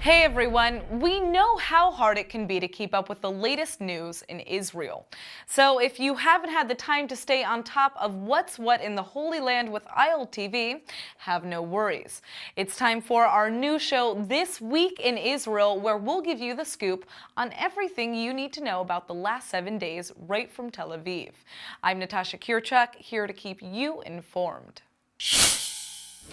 Hey everyone, we know how hard it can be to keep up with the latest news in Israel. So if you haven't had the time to stay on top of what's what in the Holy Land with ILTV, have no worries. It's time for our new show, This Week in Israel, where we'll give you the scoop on everything you need to know about the last 7 days right from Tel Aviv. I'm Natasha Kirchuk, here to keep you informed.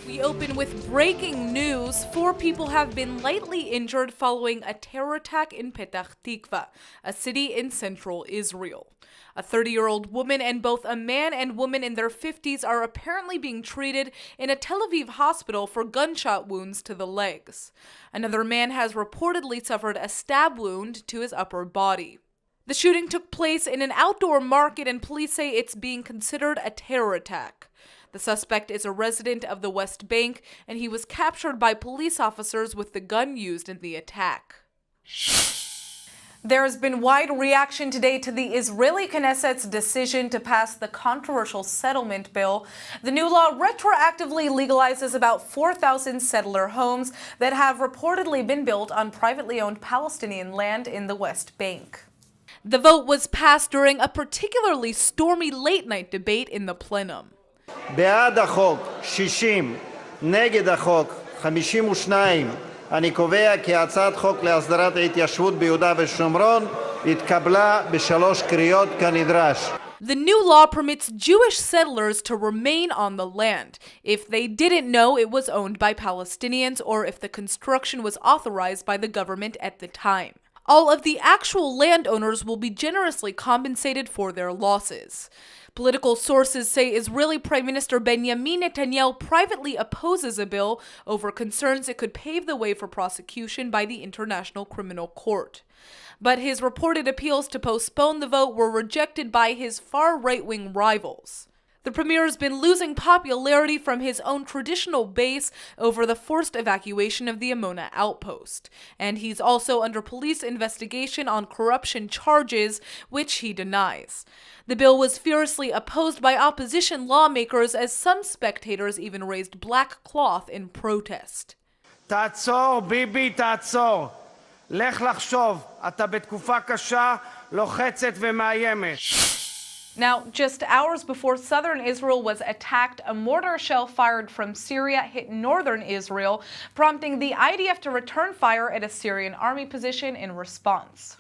We open with breaking news. 4 people have been lightly injured following a terror attack in Petah Tikva, a city in central Israel. A 30-year-old woman and both a man and woman in their 50s are apparently being treated in a Tel Aviv hospital for gunshot wounds to the legs. Another man has reportedly suffered a stab wound to his upper body. The shooting took place in an outdoor market and police say it's being considered a terror attack. The suspect is a resident of the West Bank, and he was captured by police officers with the gun used in the attack. There has been wide reaction today to the Israeli Knesset's decision to pass the controversial settlement bill. The new law retroactively legalizes about 4,000 settler homes that have reportedly been built on privately owned Palestinian land in the West Bank. The vote was passed during a particularly stormy late-night debate in the plenum. בעד החוק 60, נגד החוק 52. אני קובע כי הצעת חוק להסדרת ההתיישבות ביהודה ושומרון התקבלה בשלוש קריאות כנדרש. The new law permits Jewish settlers to remain on the land if they didn't know it was owned by Palestinians or if the construction was authorized by the government at the time. All of the actual landowners will be generously compensated for their losses. Political sources say Israeli Prime Minister Benjamin Netanyahu privately opposes a bill over concerns it could pave the way for prosecution by the International Criminal Court. But his reported appeals to postpone the vote were rejected by his far right-wing rivals. The premier has been losing popularity from his own traditional base over the forced evacuation of the Amona outpost, and he's also under police investigation on corruption charges, which he denies. The bill was fiercely opposed by opposition lawmakers as some spectators even raised black cloth in protest. תעצור, ביבי, תעצור. לך לחשוב, אתה בתקופה קשה, לוחצת ומאיימת. Now, just hours before southern Israel was attacked, a mortar shell fired from Syria hit northern Israel, prompting the IDF to return fire at a Syrian army position in response.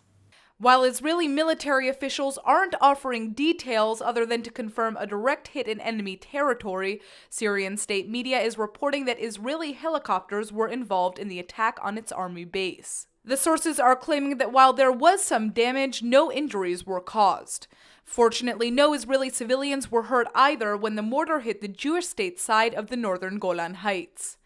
While Israeli military officials aren't offering details other than to confirm a direct hit in enemy territory, Syrian state media is reporting that Israeli helicopters were involved in the attack on its army base. The sources are claiming that while there was some damage, no injuries were caused. Fortunately, no Israeli civilians were hurt either when the mortar hit the Jewish state side of the northern Golan Heights.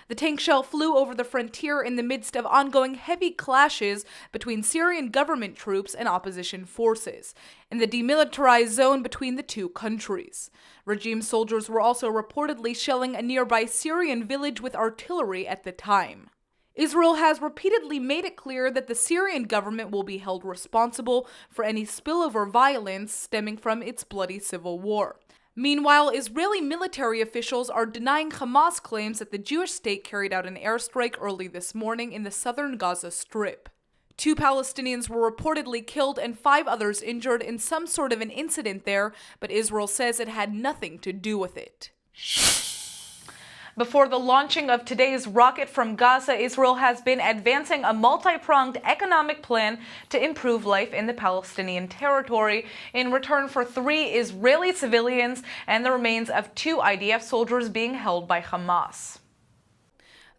The tank shell flew over the frontier in the midst of ongoing heavy clashes between Syrian government troops and opposition forces, in the demilitarized zone between the two countries. Regime soldiers were also reportedly shelling a nearby Syrian village with artillery at the time. Israel has repeatedly made it clear that the Syrian government will be held responsible for any spillover violence stemming from its bloody civil war. Meanwhile, Israeli military officials are denying Hamas claims that the Jewish state carried out an airstrike early this morning in the southern Gaza Strip. 2 Palestinians were reportedly killed and 5 others injured in some sort of an incident there, but Israel says it had nothing to do with it. Before the launching of today's rocket from Gaza, Israel has been advancing a multi-pronged economic plan to improve life in the Palestinian territory in return for 3 Israeli civilians and the remains of 2 IDF soldiers being held by Hamas.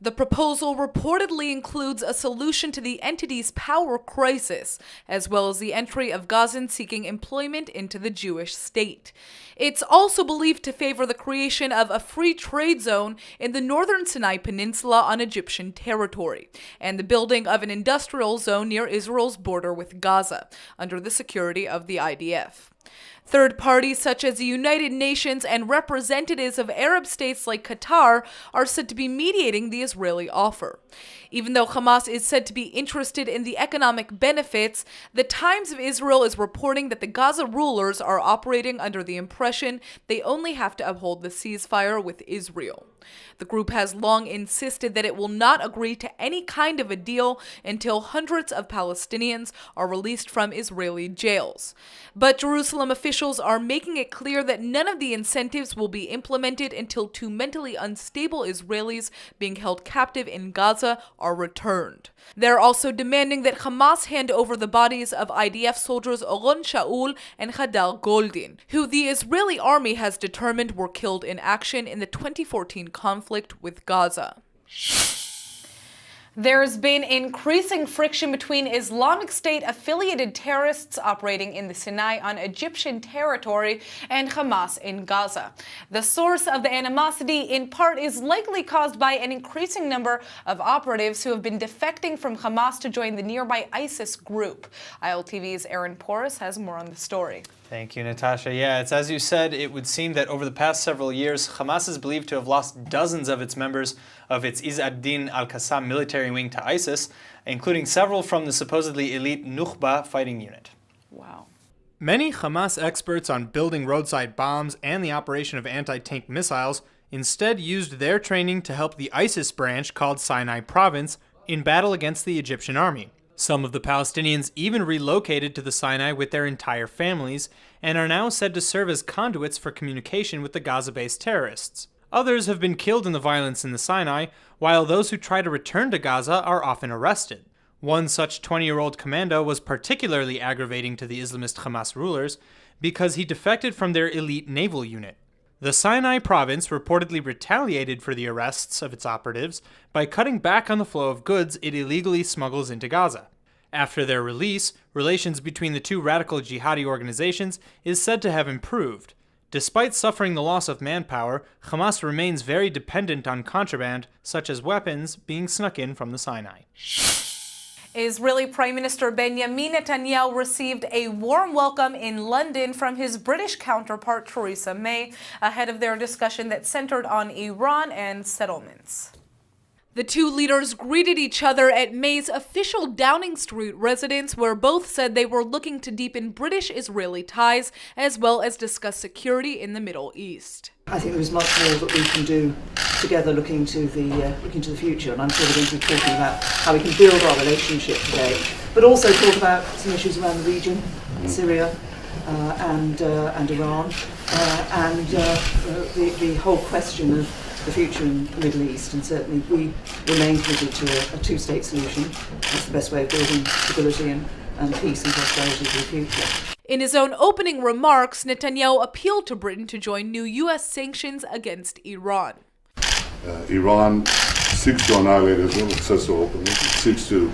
The proposal reportedly includes a solution to the entity's power crisis, as well as the entry of Gazans seeking employment into the Jewish state. It's also believed to favor the creation of a free trade zone in the northern Sinai Peninsula on Egyptian territory, and the building of an industrial zone near Israel's border with Gaza, under the security of the IDF. Third parties such as the United Nations and representatives of Arab states like Qatar are said to be mediating the Israeli offer. Even though Hamas is said to be interested in the economic benefits, the Times of Israel is reporting that the Gaza rulers are operating under the impression they only have to uphold the ceasefire with Israel. The group has long insisted that it will not agree to any kind of a deal until hundreds of Palestinians are released from Israeli jails. But Jerusalem officials are making it clear that none of the incentives will be implemented until two mentally unstable Israelis being held captive in Gaza are returned. They're also demanding that Hamas hand over the bodies of IDF soldiers Oron Shaul and Hadar Goldin, who the Israeli army has determined were killed in action in the 2014 conflict with Gaza. There's been increasing friction between Islamic State-affiliated terrorists operating in the Sinai on Egyptian territory and Hamas in Gaza. The source of the animosity, in part, is likely caused by an increasing number of operatives who have been defecting from Hamas to join the nearby ISIS group. ILTV's Aaron Porras has more on the story. Thank you, Natasha. Yeah, it's as you said, it would seem that over the past several years, Hamas is believed to have lost dozens of its members of its Izz ad-Din al-Qassam military wing to ISIS, including several from the supposedly elite Nukhba fighting unit. Wow. Many Hamas experts on building roadside bombs and the operation of anti-tank missiles instead used their training to help the ISIS branch called Sinai Province in battle against the Egyptian army. Some of the Palestinians even relocated to the Sinai with their entire families and are now said to serve as conduits for communication with the Gaza-based terrorists. Others have been killed in the violence in the Sinai, while those who try to return to Gaza are often arrested. One such 20-year-old commando was particularly aggravating to the Islamist Hamas rulers because he defected from their elite naval unit. The Sinai province reportedly retaliated for the arrests of its operatives by cutting back on the flow of goods it illegally smuggles into Gaza. After their release, relations between the two radical jihadi organizations is said to have improved. Despite suffering the loss of manpower, Hamas remains very dependent on contraband, such as weapons, being snuck in from the Sinai. Israeli Prime Minister Benjamin Netanyahu received a warm welcome in London from his British counterpart Theresa May ahead of their discussion that centered on Iran and settlements. The two leaders greeted each other at May's official Downing Street residence, where both said they were looking to deepen British-Israeli ties as well as discuss security in the Middle East. I think there is much more that we can do together looking to the future, and I'm sure we're going to be talking about how we can build our relationship today, but also talk about some issues around the region, Syria and Iran, and the whole question of the future in the Middle East. And certainly we remain committed to a two-state solution. That's the best way of building stability and peace and prosperity for the future. In his own opening remarks, Netanyahu appealed to Britain to join new U.S. sanctions against Iran. Iran seeks to annihilate Israel, it says so openly. It seeks to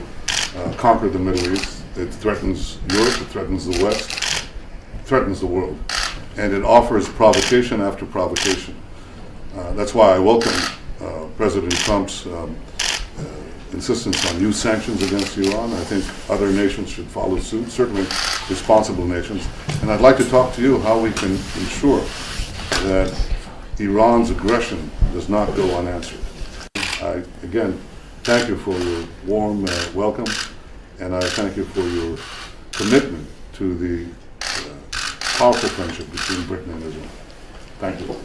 conquer the Middle East. It threatens Europe, it threatens the West, it threatens the world. And it offers provocation after provocation. That's why I welcome President Trump's insistence on new sanctions against Iran. I think other nations should follow suit, certainly responsible nations. And I'd like to talk to you how we can ensure that Iran's aggression does not go unanswered. I, again, thank you for your warm welcome, and I thank you for your commitment to the powerful friendship between Britain and Israel. Thank you.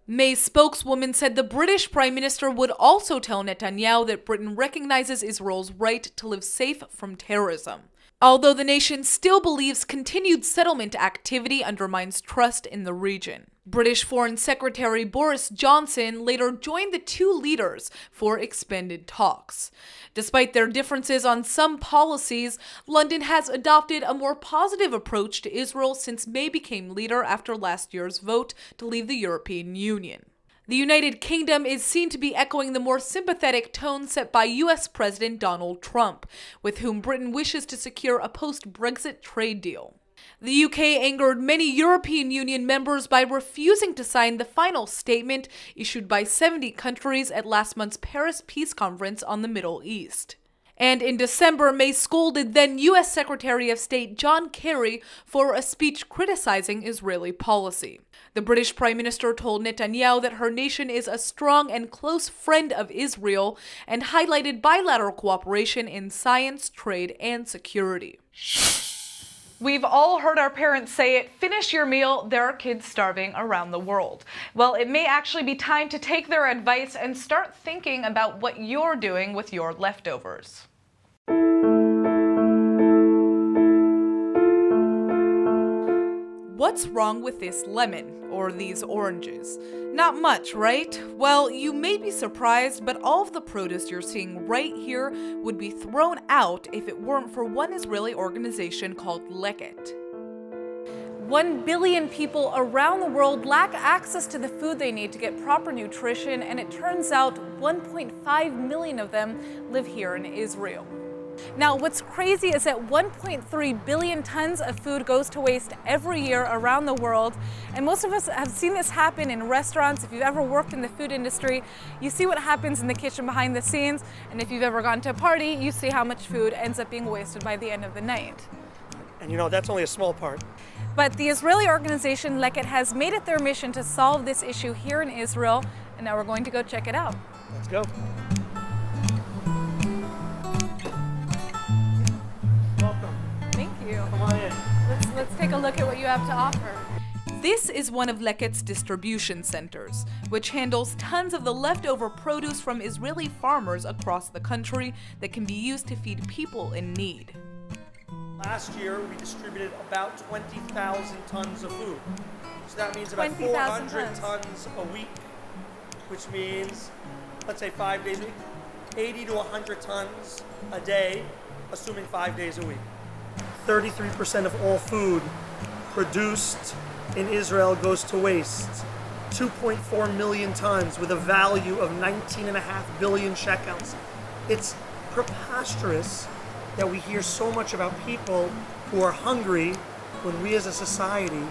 May's spokeswoman said the British Prime Minister would also tell Netanyahu that Britain recognizes Israel's right to live safe from terrorism. Although the nation still believes continued settlement activity undermines trust in the region. British Foreign Secretary Boris Johnson later joined the two leaders for expanded talks. Despite their differences on some policies, London has adopted a more positive approach to Israel since May became leader after last year's vote to leave the European Union. The United Kingdom is seen to be echoing the more sympathetic tone set by U.S. President Donald Trump, with whom Britain wishes to secure a post-Brexit trade deal. The UK angered many European Union members by refusing to sign the final statement issued by 70 countries at last month's Paris Peace Conference on the Middle East. And in December, May scolded then U.S. Secretary of State John Kerry for a speech criticizing Israeli policy. The British Prime Minister told Netanyahu that her nation is a strong and close friend of Israel and highlighted bilateral cooperation in science, trade, and security. We've all heard our parents say it, finish your meal, there are kids starving around the world. Well, it may actually be time to take their advice and start thinking about what you're doing with your leftovers. What's wrong with this lemon or these oranges? Not much, right? Well, you may be surprised, but all of the produce you're seeing right here would be thrown out if it weren't for one Israeli organization called Leket. 1 billion people around the world lack access to the food they need to get proper nutrition, and it turns out 1.5 million of them live here in Israel. Now, what's crazy is that 1.3 billion tons of food goes to waste every year around the world. And most of us have seen this happen in restaurants. If you've ever worked in the food industry, you see what happens in the kitchen behind the scenes. And if you've ever gone to a party, you see how much food ends up being wasted by the end of the night. And you know, that's only a small part. But the Israeli organization Leket has made it their mission to solve this issue here in Israel. And now we're going to go check it out. Let's go. Come on in. Let's take a look at what you have to offer. This is one of Leket's distribution centers, which handles tons of the leftover produce from Israeli farmers across the country that can be used to feed people in need. Last year, we distributed about 20,000 tons of food. So that means about 20,000 400 tons a week, which means, let's say 5 days a week, 80 to 100 tons a day, assuming 5 days a week. 33% of all food produced in Israel goes to waste. 2.4 million tons with a value of 19.5 billion shekels. It's preposterous that we hear so much about people who are hungry when we as a society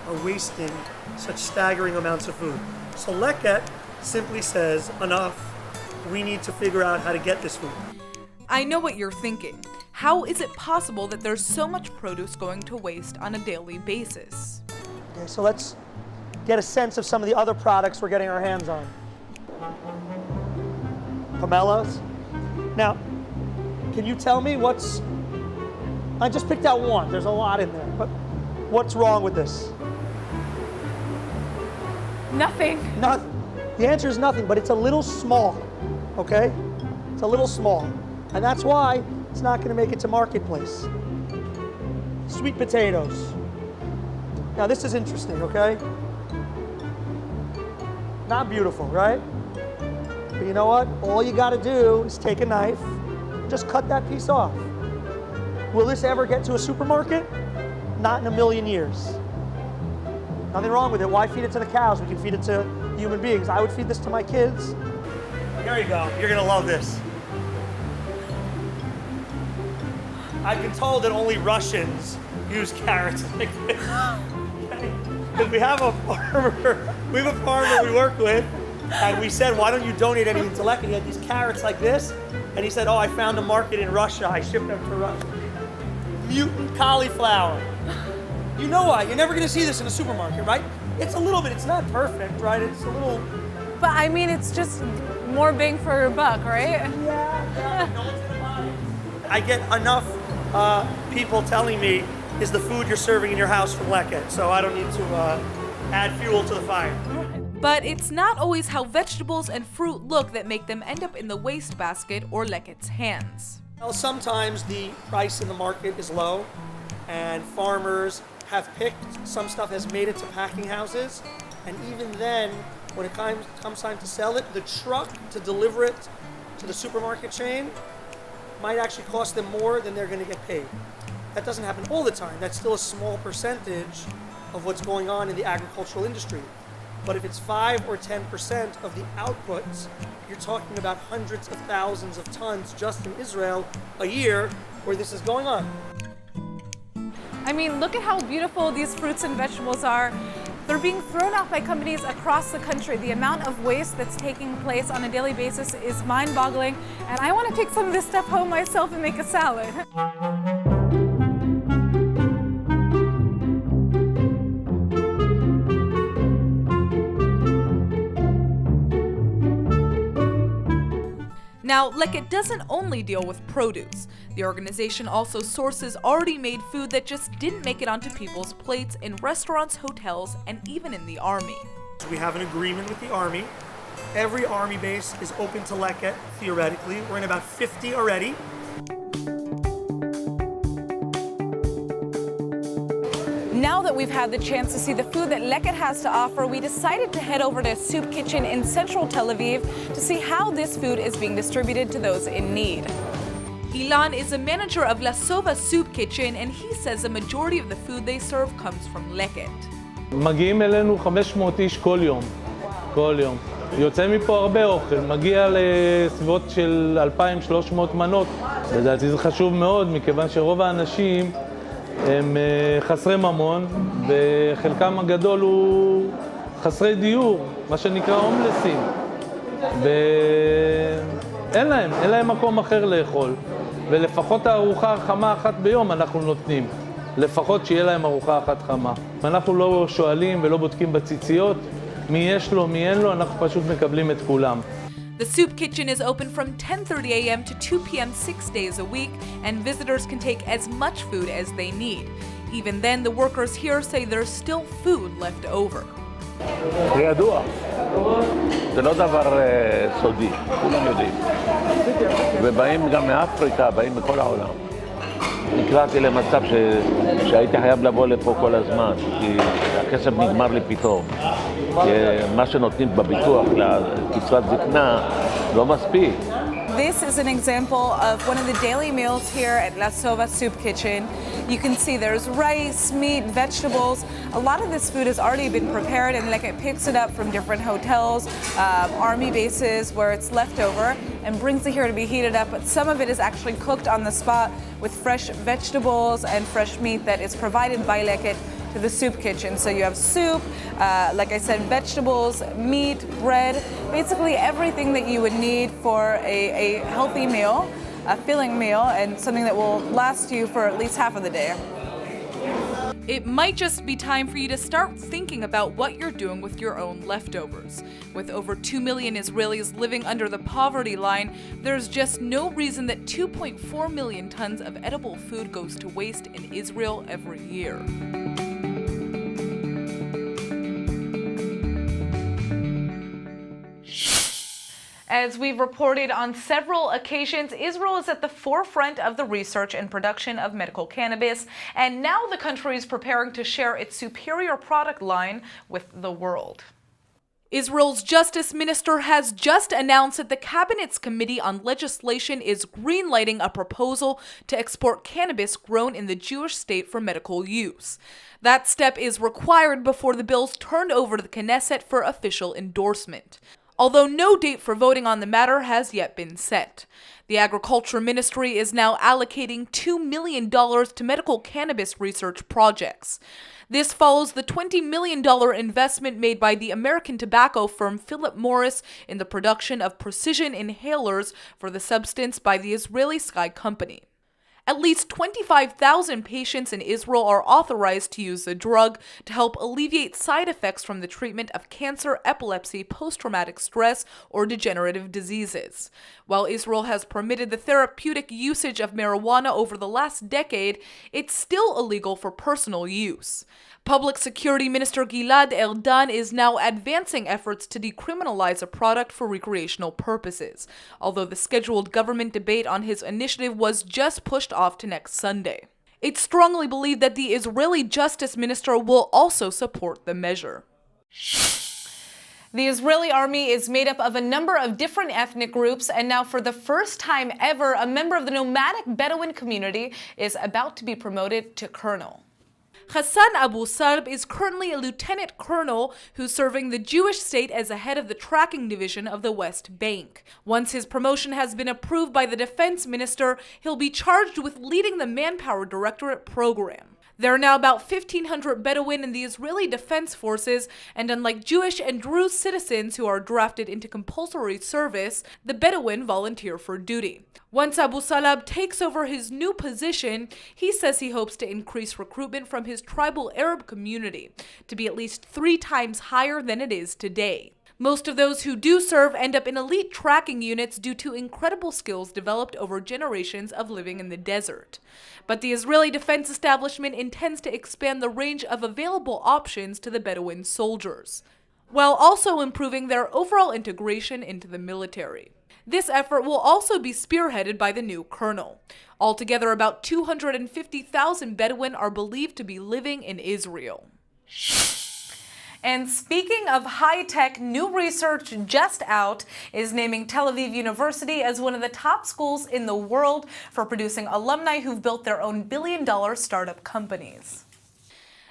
are wasting such staggering amounts of food. So Leket simply says, enough, we need to figure out how to get this food. I know what you're thinking. How is it possible that there's so much produce going to waste on a daily basis? Okay, so let's get a sense of some of the other products we're getting our hands on. Pomelos. Now, can you tell me what's... I just picked out one. There's a lot in there. But what's wrong with this? Nothing. Nothing. The answer is nothing, but it's a little small, okay? It's a little small. And that's why it's not going to make it to marketplace. Sweet potatoes. Now this is interesting, okay? Not beautiful, right? But you know what? All you got to do is take a knife, just cut that piece off. Will this ever get to a supermarket? Not in a million years. Nothing wrong with it. Why feed it to the cows? We can feed it to human beings. I would feed this to my kids. Here you go. You're going to love this. I've been told that only Russians use carrots like this. Because we have a farmer we work with, and we said, why don't you donate anything to Leket? He had these carrots like this, and he said, oh, I found a market in Russia. I shipped them to Russia. Mutant cauliflower. You know why? You're never going to see this in a supermarket, right? It's a little bit, it's not perfect, right? It's a little... But I mean, it's just more bang for your buck, right? Yeah. No one's going to buy it. I get enough people telling me, is the food you're serving in your house from Leket? So I don't need to add fuel to the fire. But it's not always how vegetables and fruit look that make them end up in the wastebasket or Leket's hands. Well, sometimes the price in the market is low, and farmers have picked, some stuff has made it to packing houses, and even then, when it comes time to sell it, the truck to deliver it to the supermarket chain might actually cost them more than they're going to get paid. That doesn't happen all the time. That's still a small percentage of what's going on in the agricultural industry. But if it's 5 or 10% of the outputs, you're talking about hundreds of thousands of tons just in Israel a year where this is going on. I mean, look at how beautiful these fruits and vegetables are. They're being thrown out by companies across the country. The amount of waste that's taking place on a daily basis is mind-boggling, and I want to take some of this stuff home myself and make a salad. Now, Leket doesn't only deal with produce. The organization also sources already made food that just didn't make it onto people's plates in restaurants, hotels, and even in the army. We have an agreement with the Army. Every Army base is open to Leket, theoretically. We're in about 50 already. Now that we've had the chance to see the food that Leket has to offer, we decided to head over to a soup kitchen in central Tel Aviv to see how this food is being distributed to those in need. Ilan is a manager of La Sova Soup Kitchen, and he says the majority of the food they serve comes from Leket. מגיעים אלינו 500 איש כל יום, כל יום. יוצא מפה הרבה אוכל, מגיע לסביבות של 2,300 מנות. לדעתי זה חשוב מאוד, מכיוון שרוב האנשים הם חסרי ממון, וחלקם הגדול הוא חסרי דיור, מה שנקרא הומלסים. ואין להם מקום אחר לאכול. ולפחות הארוחה החמה אחת ביום אנחנו נותנים. לפחות שיהיה להם ארוחה אחת חמה. אנחנו לא שואלים ולא בודקים בציציות, מי יש לו, מי אין לו, אנחנו פשוט מקבלים את כולם. The soup kitchen is open from 10:30 a.m. to 2 p.m. 6 days a week, and visitors can take as much food as they need. Even then, the workers here say there's still food left over. זה ידוע, זה לא דבר סודי, כולם יודעים. ובאים גם מאפריקה, באים מכל העולם. נקלעתי למצב שהייתי חייב לבוא לפה כל הזמן, כי הכסף נגמר לי פתאום. מה שנותנים בביטוח לקצבת זקנה לא מספיק. This is an example of one of the daily meals here at La Sova Soup Kitchen. You can see there's rice, meat, vegetables. A lot of this food has already been prepared, and Leket picks it up from different hotels, army bases where it's left over, and brings it here to be heated up. But some of it is actually cooked on the spot with fresh vegetables and fresh meat that is provided by Leket to the soup kitchen. So you have soup, like I said, vegetables, meat, bread, basically everything that you would need for a healthy meal, a filling meal, and something that will last you for at least half of the day. It might just be time for you to start thinking about what you're doing with your own leftovers. With over 2 million Israelis living under the poverty line, there's just no reason that 2.4 million tons of edible food goes to waste in Israel every year. As we've reported on several occasions, Israel is at the forefront of the research and production of medical cannabis, and now the country is preparing to share its superior product line with the world. Israel's Justice Minister has just announced that the Cabinet's Committee on Legislation is greenlighting a proposal to export cannabis grown in the Jewish state for medical use. That step is required before the bill's turned over to the Knesset for official endorsement, although no date for voting on the matter has yet been set. The Agriculture Ministry is now allocating $2 million to medical cannabis research projects. This follows the $20 million investment made by the American tobacco firm Philip Morris in the production of precision inhalers for the substance by the Israeli Sky Company. At least 25,000 patients in Israel are authorized to use the drug to help alleviate side effects from the treatment of cancer, epilepsy, post-traumatic stress, or degenerative diseases. While Israel has permitted the therapeutic usage of marijuana over the last decade, it's still illegal for personal use. Public Security Minister Gilad Erdan is now advancing efforts to decriminalize a product for recreational purposes, although the scheduled government debate on his initiative was just pushed off to next Sunday. It's strongly believed that the Israeli Justice Minister will also support the measure. The Israeli army is made up of a number of different ethnic groups, and now for the first time ever, a member of the nomadic Bedouin community is about to be promoted to colonel. Hassan Abu Sarb is currently a lieutenant colonel who's serving the Jewish state as the head of the tracking division of the West Bank. Once his promotion has been approved by the defense minister, he'll be charged with leading the Manpower Directorate program. There are now about 1,500 Bedouin in the Israeli Defense Forces, and unlike Jewish and Druze citizens who are drafted into compulsory service, the Bedouin volunteer for duty. Once Abu Salab takes over his new position, he says he hopes to increase recruitment from his tribal Arab community to be at least 3 times higher than it is today. Most of those who do serve end up in elite tracking units due to incredible skills developed over generations of living in the desert. But the Israeli defense establishment intends to expand the range of available options to the Bedouin soldiers, while also improving their overall integration into the military. This effort will also be spearheaded by the new colonel. Altogether, about 250,000 Bedouin are believed to be living in Israel. And speaking of high-tech, new research just out is naming Tel Aviv University as one of the top schools in the world for producing alumni who've built their own billion-dollar startup companies.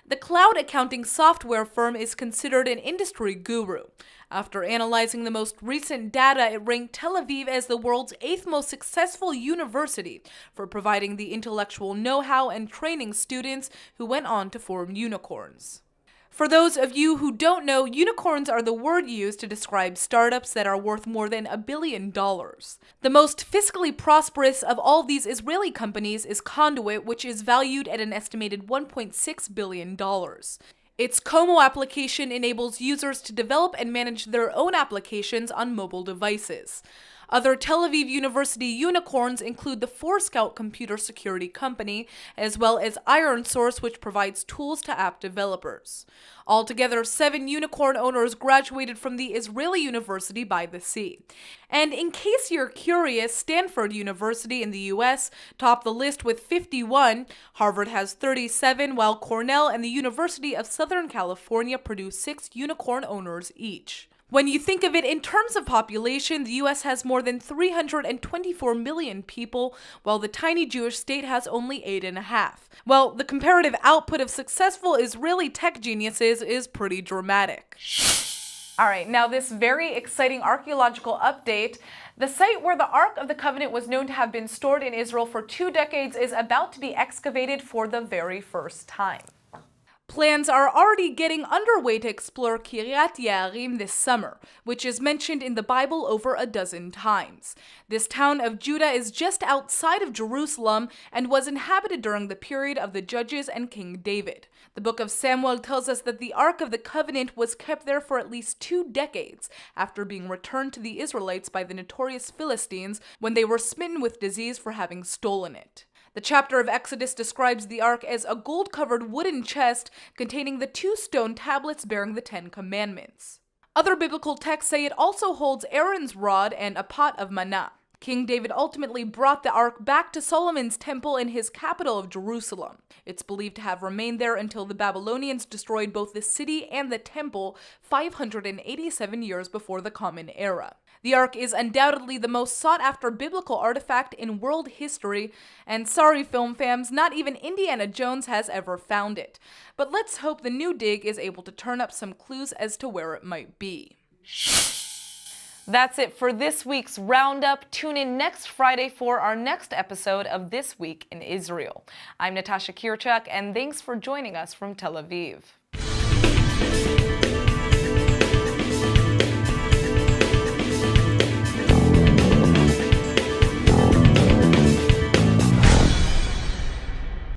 The cloud accounting software firm is considered an industry guru. After analyzing the most recent data, it ranked Tel Aviv as the world's 8th most successful university for providing the intellectual know-how and training students who went on to form unicorns. For those of you who don't know, unicorns are the word used to describe startups that are worth more than $1 billion. The most fiscally prosperous of all these Israeli companies is Conduit, which is valued at an estimated $1.6 billion. Its Como application enables users to develop and manage their own applications on mobile devices. Other Tel Aviv University unicorns include the Forescout computer security company, as well as IronSource, which provides tools to app developers. Altogether, 7 unicorn owners graduated from the Israeli University by the Sea. And in case you're curious, Stanford University in the US topped the list with 51, Harvard has 37, while Cornell and the University of Southern California produce 6 unicorn owners each. When you think of it in terms of population, the US has more than 324 million people, while the tiny Jewish state has only 8.5. Well, the comparative output of successful Israeli tech geniuses is pretty dramatic. All right, now this very exciting archaeological update. The site where the Ark of the Covenant was known to have been stored in Israel for 2 decades is about to be excavated for the very first time. Plans are already getting underway to explore Kiryat Ye'arim this summer, which is mentioned in the Bible over a dozen times. This town of Judah is just outside of Jerusalem and was inhabited during the period of the Judges and King David. The book of Samuel tells us that the Ark of the Covenant was kept there for at least 2 decades after being returned to the Israelites by the notorious Philistines when they were smitten with disease for having stolen it. The chapter of Exodus describes the ark as a gold-covered wooden chest containing the 2 stone tablets bearing the 10 commandments. Other biblical texts say it also holds Aaron's rod and a pot of manna. King David ultimately brought the ark back to Solomon's temple in his capital of Jerusalem. It's believed to have remained there until the Babylonians destroyed both the city and the temple 587 years before the Common Era. The Ark is undoubtedly the most sought-after biblical artifact in world history, and sorry film fans, not even Indiana Jones has ever found it. But let's hope the new dig is able to turn up some clues as to where it might be. That's it for this week's Roundup. Tune in next Friday for our next episode of This Week in Israel. I'm Natasha Kirchuk, and thanks for joining us from Tel Aviv.